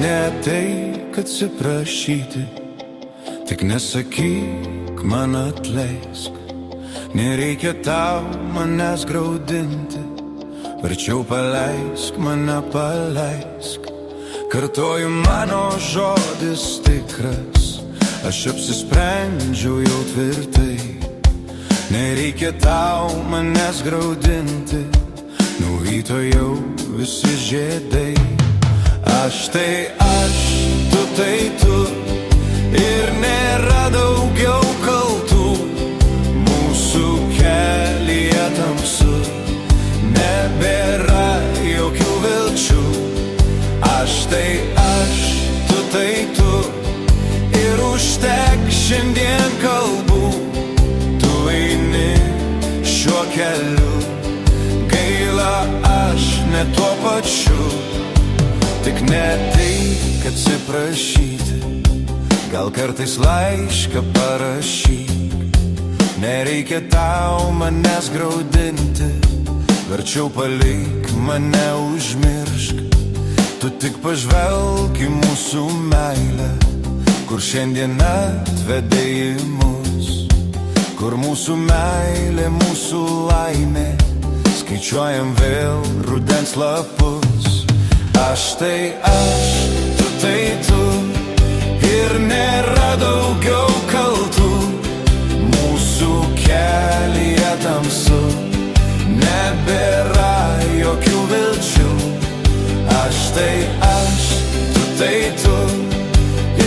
Neateik atsiprašyti, tik nesakyk man atleisk. Nereikia tau manęs graudinti, verčiau paleisk mane, paleisk. Kartoju, mano žodis tikras, aš apsisprendžiau jau tvirtai. Nereikia tau manęs graudinti, nuo ryto jau visi žiedai. Aš tai aš, tu tai tu, ir nėra daugiau kaltų. Mūsų kelyje tamsu, nebėra jokių vilčių. Aš tai aš, tu tai tu, ir užteks šiandien kalbų. Tu eini šiuo keliu, gaila aš ne tuo pačiu. Tik neateik atsiprašyti, gal kartais laišką parašyk. Nereikia tau manęs graudinti, verčiau palik mane, užmiršk. Tu tik pažvelk į mūsų meilę, kur šiandien atvedė į mus. Kur mūsų meilė, mūsų laimė, skaičiuojam vėl rudens lapus. Aš tai aš, tu tai tu, ir nėra daugiau kaltų. Mūsų kelyje tamsu, nebėra jokių vilčių. Aš tai aš, tu tai tu,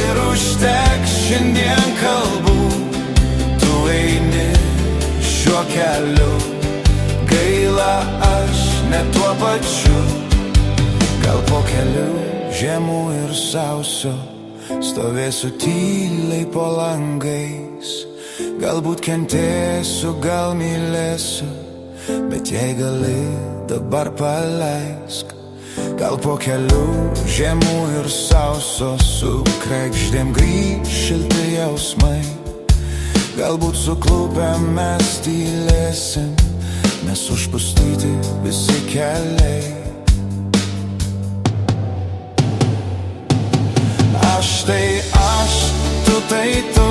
ir užteks šiandien kalbų. Tu eini šiuo keliu, gaila aš ne tuo pačiu. Gal po kelių žiemų ir sausio stovėsiu tyliai po langais. Galbūt kentėsiu, gal mylėsiu, bet jei gali, dabar paleisk. Gal po kelių žiemų ir sausio su kregždėm grįš šilti jausmai. Galbūt suklupę mes tylėsim, nes užpustyti visi keliai. Aš tai aš, tu tai tu,